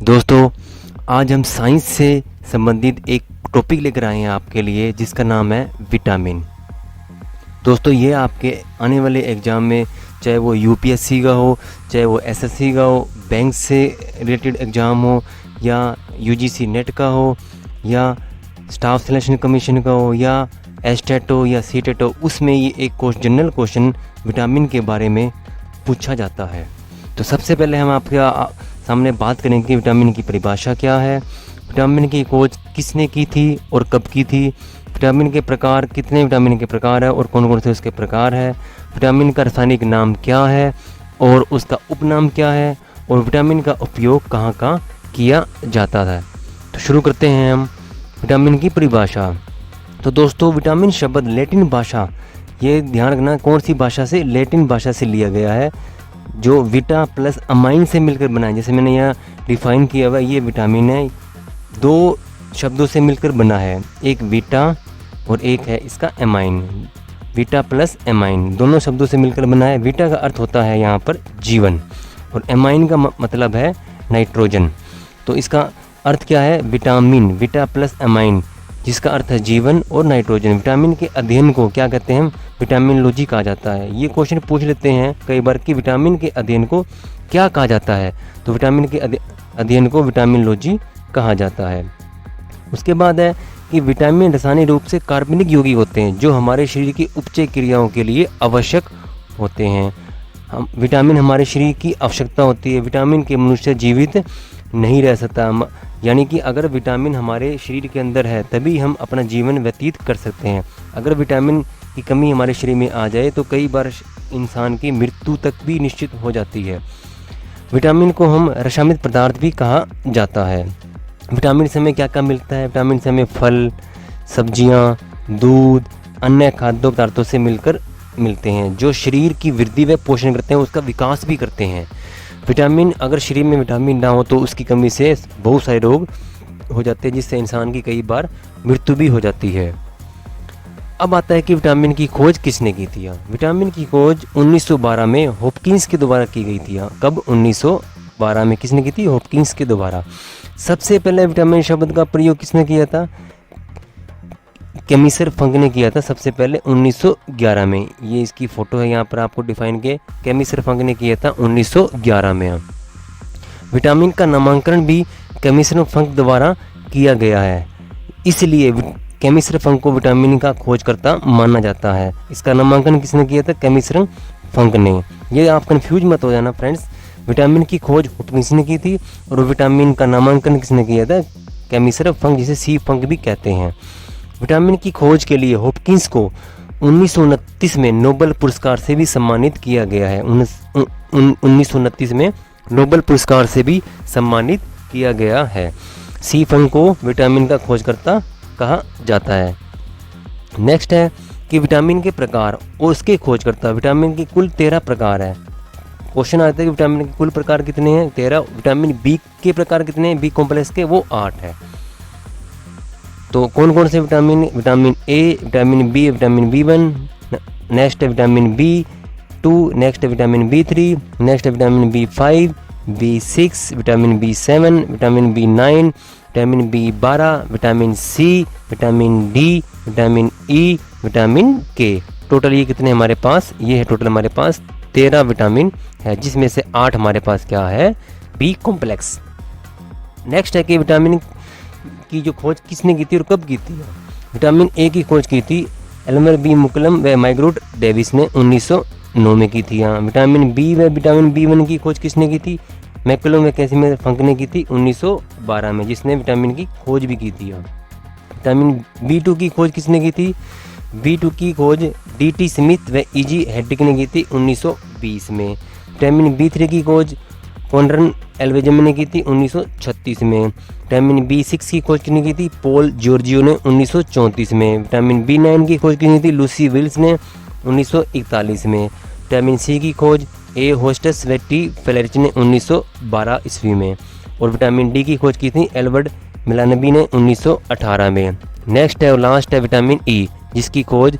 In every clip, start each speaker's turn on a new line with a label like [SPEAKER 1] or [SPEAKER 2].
[SPEAKER 1] दोस्तों, आज हम साइंस से संबंधित एक टॉपिक लेकर आए हैं आपके लिए, जिसका नाम है विटामिन। दोस्तों, ये आपके आने वाले एग्ज़ाम में, चाहे वो यूपीएससी का हो, चाहे वो एसएससी का हो, बैंक से रिलेटेड एग्ज़ाम हो, या यूजीसी नेट का हो, या स्टाफ सिलेक्शन कमीशन का हो, या एस्टेट हो या सीटेट हो, उसमें ये एक जनरल क्वेश्चन विटामिन के बारे में पूछा जाता है। तो सबसे पहले हम आपके सामने बात करेंगे कि विटामिन की परिभाषा क्या है, विटामिन की खोज किसने की थी और कब की थी, विटामिन के प्रकार, कितने विटामिन के प्रकार है और कौन कौन से उसके प्रकार है, विटामिन का रासायनिक नाम क्या है और उसका उपनाम क्या है, और विटामिन का उपयोग कहाँ कहाँ किया जाता है। तो शुरू करते हैं हम विटामिन की परिभाषा। तो दोस्तों, विटामिन शब्द लैटिन भाषा, ये ध्यान रखना कौन सी भाषा से, लैटिन भाषा से लिया गया है, जो विटा प्लस अमाइन से मिलकर बना है। जैसे मैंने यहाँ डिफाइन किया हुआ, ये विटामिन है, दो शब्दों से मिलकर बना है, एक विटा और एक है इसका एमाइन। विटा प्लस एमाइन दोनों शब्दों से मिलकर बना है। विटा का अर्थ होता है यहाँ पर जीवन, और एमाइन का मतलब है नाइट्रोजन। तो इसका अर्थ क्या है, विटामिन, विटा प्लस एमाइन, जिसका अर्थ है जीवन और नाइट्रोजन। विटामिन के अध्ययन को क्या कहते हैं, विटामिनोलॉजी कहा जाता है। ये क्वेश्चन पूछ लेते हैं कई बार कि विटामिन के अध्ययन को क्या कहा जाता है, तो विटामिन के अध्ययन को विटामिनोलॉजी कहा जाता है। उसके बाद है कि विटामिन रासायनिक रूप से कार्बनिक यौगिक होते हैं, जो हमारे शरीर की उपचय क्रियाओं के लिए आवश्यक होते हैं। विटामिन हमारे शरीर की आवश्यकता होती है, विटामिन के मनुष्य जीवित नहीं रह सकता। यानी कि अगर विटामिन हमारे शरीर के अंदर है तभी हम अपना जीवन व्यतीत कर सकते हैं। अगर विटामिन की कमी हमारे शरीर में आ जाए तो कई बार इंसान की मृत्यु तक भी निश्चित हो जाती है। विटामिन को हम रसायनिक पदार्थ भी कहा जाता है। विटामिन से हमें क्या क्या मिलता है, विटामिन से हमें फल, सब्जियां, दूध, अन्य खाद्य पदार्थों से मिलकर मिलते हैं, जो शरीर की वृद्धि व पोषण करते हैं, उसका विकास भी करते हैं। विटामिन, अगर शरीर में विटामिन ना हो तो उसकी कमी से बहुत सारे रोग हो जाते हैं, जिससे इंसान की कई बार मृत्यु भी हो जाती है। अब आता है कि विटामिन की खोज किसने की थी। विटामिन की खोज 1912 में हॉपकिंस के द्वारा की गई थी। कब, 1912 में किसने की थी, हॉपकिंस के द्वारा। सबसे पहले विटामिन शब्द का प्रयोग किसने किया था, केमिसर फंक ने किया था सबसे पहले 1911 में। ये इसकी फ़ोटो है यहाँ पर आपको डिफाइन के, केमिसर फंक ने किया था 1911 में। विटामिन का नामांकन भी केमिसर फंक द्वारा किया गया है, इसलिए केमिसर फंक को विटामिन का खोजकर्ता माना जाता है। इसका नामांकन किसने किया था, केमिसर फंक ने। ये आप कंफ्यूज मत हो जाना फ्रेंड्स, विटामिन की खोज हॉपकिंस ने की थी और विटामिन का नामांकन किसने किया था, केमिसर फंक, जिसे सी फंक भी कहते हैं। विटामिन की खोज के लिए हॉपकिंस को 1929 में नोबेल पुरस्कार से भी सम्मानित किया गया है। 1929 में नोबेल पुरस्कार से भी सम्मानित किया गया है। सी फंक को विटामिन का खोजकर्ता कहा जाता है। नेक्स्ट है कि विटामिन के प्रकार और उसके खोजकर्ता। विटामिन के कुल 13 प्रकार है। क्वेश्चन आता है कि विटामिन के कुल प्रकार कितने हैं, 13। विटामिन बी के प्रकार कितने हैं, बी कॉम्प्लेक्स के, वो 8 है। तो कौन कौन से vitamin, vitamin A, vitamin B, vitamin B1, next है विटामिन B2, नेक्स्ट है विटामिन B3, नेक्स्ट है vitamin B5, B6, vitamin B7, vitamin B9, vitamin B12, vitamin C, vitamin D, vitamin E, vitamin K। Total ये कितने हमारे पास, ये है total हमारे पास 13 vitamin है, जिसमें से 8 हमारे पास क्या है, बी कॉम्प्लेक्स। नेक्स्ट है कि विटामिन की जो खोज किसने की थी और कब की थी। विटामिन ए की खोज की थी एल्मर बी मुकलम व माइग्रोट डेविस ने 1909 में की थी। यहाँ विटामिन बी व विटामिन B1 की खोज किसने की थी, मैकुलम व कैसिमिर फंक ने की थी 1912 में, जिसने विटामिन की खोज भी की थी। विटामिन B2 की खोज किसने की थी, B2 की खोज D.T. स्मिथ व E.G. हेड्रिक ने की थी 1920 में। विटामिन B3 की खोज कॉन्रन एल्वेजम ने की थी 1936 में। विटामिन B6 की खोज किसने की थी, पॉल जॉर्जियो ने 1934 में। विटामिन B9 की खोज किसने थी, लूसी विल्स ने 1941 में। विटामिन C की खोज ए होस्टस व टी फ्लेरिच ने 1912 ईस्वी में। और विटामिन डी की खोज की थी एल्बर्ट मिलानबी ने 1918 में। नेक्स्ट है और लास्ट है विटामिन ई, जिसकी खोज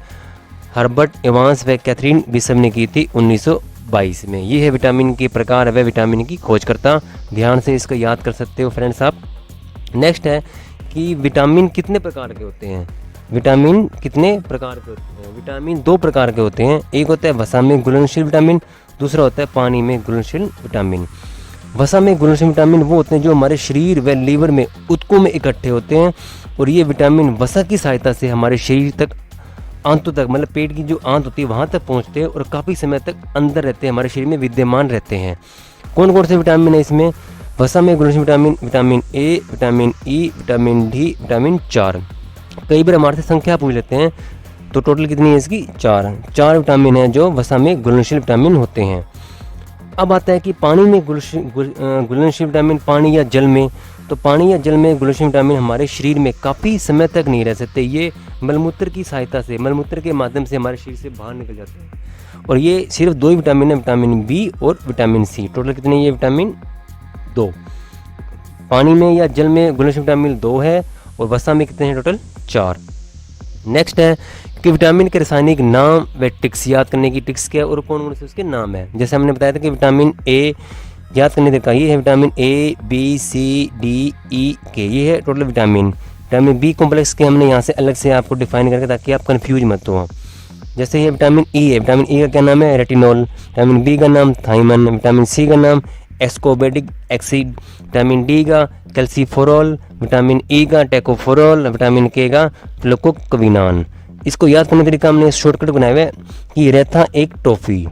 [SPEAKER 1] हर्बर्ट एवांस व कैथरीन बिशप ने की थी 1922 में। ये है विटामिन के प्रकार व विटामिन की खोजकर्ता। ध्यान से इसको याद कर सकते हो फ्रेंड्स आप। नेक्स्ट है कि विटामिन कितने प्रकार के होते हैं। विटामिन कितने प्रकार के होते हैं? विटामिन 2 प्रकार के होते हैं। एक होता है वसा में घुलनशील विटामिन, दूसरा होता है पानी में घुलनशील विटामिन। वसा में घुलनशील विटामिन वो होते हैं जो हमारे शरीर व लीवर में ऊतकों में इकट्ठे होते हैं, और ये विटामिन वसा की सहायता से हमारे शरीर तक, आंतों तक, मतलब पेट की जो आंत होती है वहाँ तक पहुँचते हैं और काफ़ी समय तक अंदर रहते हैं, हमारे शरीर में विद्यमान रहते हैं। कौन कौन से विटामिन है इसमें? वसा में घुलनशील vitamin, vitamin A, vitamin E, vitamin D, vitamin 4। कई बार हमारे से संख्या पूछ लेते हैं, तो टोटल कितनी है इसकी? 4 विटामिन है जो वसा में घुलनशील विटामिन होते हैं। अब आता है कि पानी में घुलनशील विटामिन, पानी या जल में, तो पानी या जल में घुलनशील विटामिन हमारे शरीर में काफ़ी समय तक नहीं रह सकते। ये मलमूत्र की सहायता से, मलमूत्र के माध्यम से हमारे शरीर से बाहर निकल जाते हैं। और ये सिर्फ 2 ही विटामिन है, विटामिन बी और विटामिन सी। टोटल कितने? ये विटामिन 2। पानी में या जल में घुलनशील विटामिन 2 है, और वसा में कितने हैं? टोटल 4। नेक्स्ट है कि विटामिन के रासायनिक नाम व टिक्स, याद करने की टिक्स क्या है और कौन कौन से उसके नाम है। जैसे हमने बताया था कि विटामिन ए याद करने देखा, ये है vitamin A, B, C, D, E, K, ये है total vitamin. Vitamin B complex के हमने यहाँ से अलग से आपको डिफाइन करके, ताकि आप कंफ्यूज मत हो। जैसे ये विटामिन ई है, विटामिन ई का क्या नाम है? रेटिनॉल। विटामिन बी का नाम थाइमन। विटामिन सी का नाम एस्कोर्बिक एसिड। विटामिन डी का कैल्सीफोरॉल। विटामिन ई का टेकोफोरॉल। विटामिन के का फ्लोकोक्विनान। इसको याद करने का तरीका हमने शॉर्टकट बनाया हुआ है कि रेथा एक टॉफ़ी,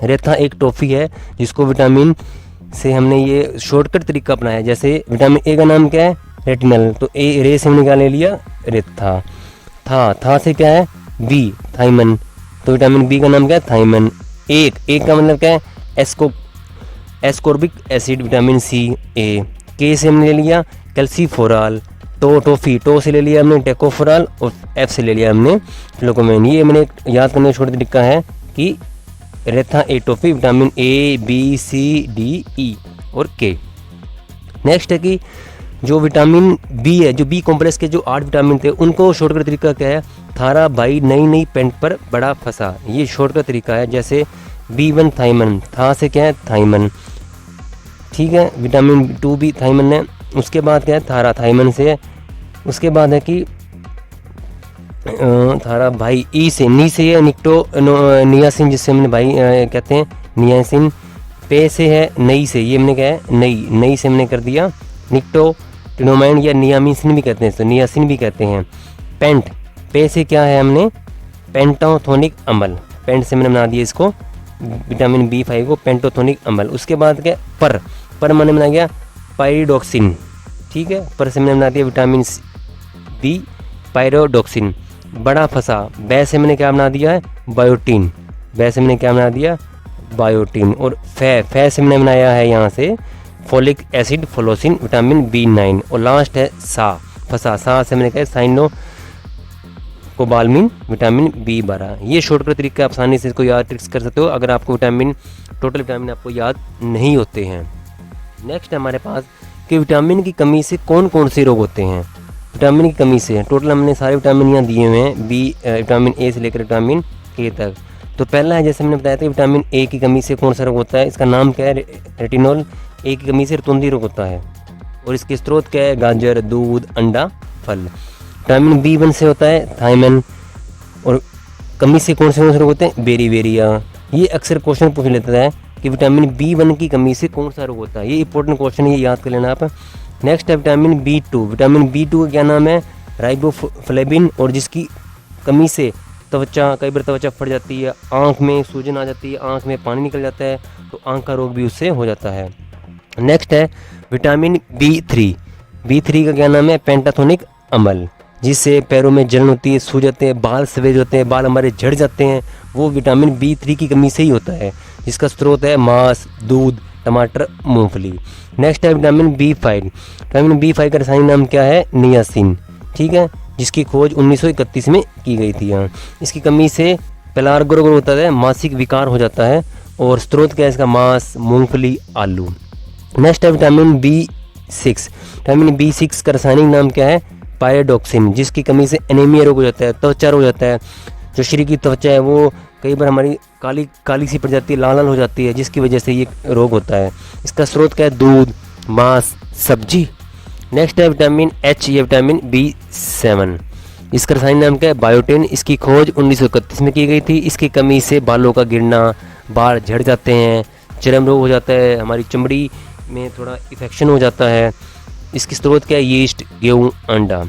[SPEAKER 1] रेथा एक टॉफ़ी है जिसको विटामिन से हमने ये शॉर्टकट तरीका अपनाया। जैसे विटामिन ए का नाम क्या है? रेटिनल, तो ए रे से हमने क्या ले लिया? रेथा। था से क्या है? बी, थाइमन, तो विटामिन बी का नाम क्या है? थाइमन। एक का मतलब क्या है? एस्कोर्बिक एसिड, विटामिन सी, ए। के से हमने ले लिया कैल्सीफोरॉल। टॉफ़ी, टो से ले लिया हमने टेकोफोरॉल, और एफ से ले लिया हमने फ्लोकोमेन। ये मैंने याद करने का छोटा तरीका है कि रेथा ए toffee, vitamin A, B, C, D, E और के। नेक्स्ट है कि जो विटामिन बी है, जो बी कॉम्प्लेक्स के जो 8 विटामिन थे, उनको शॉर्टकट तरीका क्या है? थारा भाई नई पेंट पर बड़ा फंसा, ये शॉर्टकट तरीका है। जैसे B1 थाइमन, था से क्या है? थाइमन, ठीक है। विटामिन 2 भी थाइमन है। उसके बाद क्या है? थारा, थाइमन से है। उसके बाद है कि थारा भाई ई से, नी से है नियासिन, जिससे हमने भाई कहते हैं नियासिन। पे से है नई से, ये हमने क्या है? नई से हमने कर दिया निक्टोटिनोमाइन या नियामिसिन भी कहते हैं, तो नियासिन भी कहते हैं। पेंट, पे से क्या है? हमने पेंटाथोनिक अम्ल, पेंट से मैंने बना दिया इसको विटामिन B5 को, पेंटाथोनिक अम्ल। उसके बाद क्या? पर मैंने बना गया पायरिडोक्सिन, ठीक है। पर से मैंने बना दिया विटामिन बी पायरिडोक्सिन। बड़ा फंसा, बै से मैंने क्या बना दिया है? बायोटीन, बै से मैंने क्या बना दिया? बायोटीन। और फै से मैंने बनाया है यहाँ से फोलिक एसिड, फोलोसिन, विटामिन B9। और लास्ट है फंसा, सा से मैंने कहा साइनो कोबालमिन, विटामिन B12। ये शॉर्टकट तरीका आसानी से इसको याद ट्रिक्स कर सकते हो अगर आपको टोटल विटामिन आपको याद नहीं होते हैं। नेक्स्ट हमारे पास कि विटामिन की कमी से कौन कौन से रोग होते हैं। विटामिन की कमी से टोटल हमने सारे विटामिन यहाँ दिए हुए हैं, विटामिन ए से लेकर विटामिन के तक। तो पहला है, जैसे हमने बताया था, विटामिन ए की कमी से कौन सा रोग होता है? इसका नाम क्या है? रेटिनॉल। ए की कमी से रतुंधी रोग होता है, और इसके स्रोत क्या है? गाजर, दूध, अंडा, फल। विटामिन B1 से होता है थाइमन, और कमी से कौन से रोग होते हैं? बेरीवेरिया। ये अक्सर क्वेश्चन पूछ लेता है कि विटामिन B1 की कमी से कौन सा रोग होता है। ये इंपॉर्टेंट क्वेश्चन है, ये याद कर लेना आप। नेक्स्ट है विटामिन B2। विटामिन B2 का क्या नाम है? राइबोफ्लेविन, और जिसकी कमी से त्वचा, कई बार त्वचा फट जाती है, आँख में सूजन आ जाती है, आँख में पानी निकल जाता है, तो आँख का रोग भी उससे हो जाता है। नेक्स्ट है विटामिन B3 का क्या नाम है? पेंटाथोनिक अम्ल, जिससे पैरों में जलन होती है, सूज जाते हैं, बाल सफ़ेद होते हैं, बाल हमारे झड़ जाते हैं, वो विटामिन B3 की कमी से ही होता है, जिसका स्रोत है मांस, दूध, टमाटर, मूंगफली। नेक्स्ट है विटामिन B5। विटामिन B5 का रासायनिक नाम क्या है? नियासिन, ठीक है, जिसकी खोज 1931 में की गई थी। यहाँ इसकी कमी से पेलार्गो रोग होता है, मासिक विकार हो जाता है, और स्रोत क्या है इसका? मांस, मूंगफली, आलू। नेक्स्ट है विटामिन B6। विटामिन B6 का रासायनिक नाम क्या है? पायरिडोक्सिन, जिसकी कमी से एनीमिया रोग हो जाता है, त्वचा रोग हो जाता है, जो शरीर की त्वचा है वो कई बार हमारी काली काली सी पड़ जाती है, लाल लाल हो जाती है, जिसकी वजह से ये रोग होता है। इसका स्रोत क्या है? दूध, मांस, सब्जी। नेक्स्ट है विटामिन एच, ये विटामिन B7। इसका रासायनिक नाम क्या है? बायोटिन। इसकी खोज 1931 में की गई थी। इसकी कमी से बालों का गिरना, बाल झड़ जाते हैं, चर्म रोग हो जाता है, हमारी चमड़ी में थोड़ा इन्फेक्शन हो जाता है। इसकी स्रोत क्या है? यीस्ट, गेहूँ, अंडा।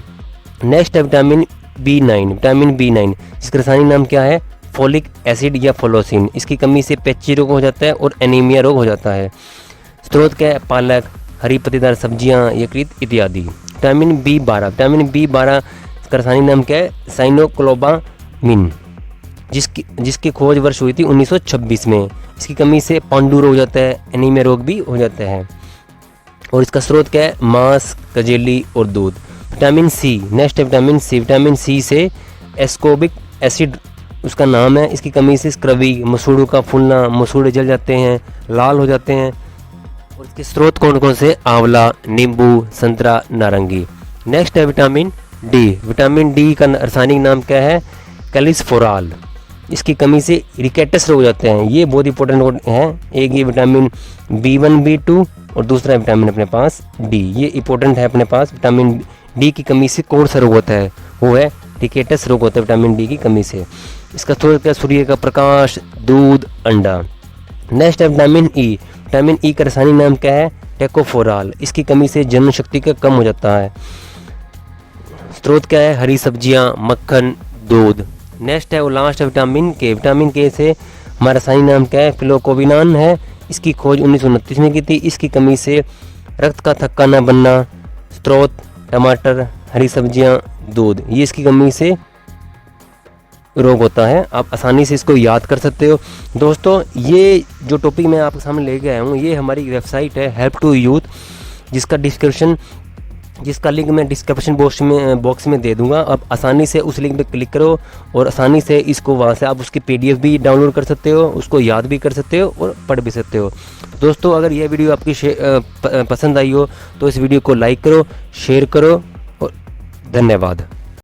[SPEAKER 1] नेक्स्ट है विटामिन B9, विटामिन B9। इसका रासायनिक नाम क्या है? फोलिक एसिड या फोलोसिन। इसकी कमी से पेची रोग हो जाता है और एनीमिया रोग हो जाता है। स्रोत क्या है? पालक, हरी पत्तेदार सब्जियां, यकृत इत्यादि। विटामिन B12, विटामिन B12 इसका रासायनिक नाम क्या है? साइनोक्लोबामिन। जिसकी खोज वर्ष हुई थी 1926 में। इसकी कमी से पांडु रोग हो जाता है, एनीमिया रोग भी हो जाता है। और इसका स्रोत क्या है? मांस, कजेली और दूध। विटामिन सी, नेक्स्ट है विटामिन सी। विटामिन सी से एस्कोबिक एसिड उसका नाम है। इसकी कमी से स्क्रवी, मसूड़ों का फूलना, मसूड़े जल जाते हैं, लाल हो जाते हैं। और इसके स्रोत कौन कौन से? आंवला, नींबू, संतरा, नारंगी। नेक्स्ट है विटामिन डी। विटामिन डी का रासायनिक नाम क्या है? कैल्सिफेरॉल। इसकी कमी से रिकेटस रोग हो जाते हैं। ये बहुत इंपॉर्टेंट है। एक ये विटामिन B1, B2 और दूसरा विटामिन अपने पास डी। ये इंपॉर्टेंट है अपने पास। विटामिन डी की कमी से कौन सा रोग होता है? वो है रिकेटस रोग होता है विटामिन डी की कमी से। इसका स्रोत क्या? सूर्य का प्रकाश, दूध, अंडा। नेक्स्ट है विटामिन ई। विटामिन ई का रासायनिक नाम क्या है? टेकोफोराल। इसकी कमी से जलन शक्ति का कम हो जाता है। स्रोत क्या है? हरी सब्जियां, मक्खन, दूध। नेक्स्ट है वो लास्ट है विटामिन के। विटामिन के से हमारा रासायनिक नाम क्या है? फिलोकोबिनान है। इसकी खोज 1929 में की थी। इसकी कमी से रक्त का थक्का न बनना। स्रोत टमाटर, हरी सब्जियां, दूध। ये इसकी कमी से रोग होता है। आप आसानी से इसको याद कर सकते हो। दोस्तों, ये जो टॉपिक मैं आपके सामने लेके आया हूँ, ये हमारी वेबसाइट है हेल्प टू यूथ, जिसका लिंक मैं डिस्क्रिप्शन बॉक्स में दे दूंगा। आप आसानी से उस लिंक पे क्लिक करो और आसानी से इसको वहाँ से आप उसकी PDF भी डाउनलोड कर सकते हो, उसको याद भी कर सकते हो और पढ़ भी सकते हो। दोस्तों, अगर यह वीडियो आपकी पसंद आई हो तो इस वीडियो को लाइक करो, शेयर करो और धन्यवाद।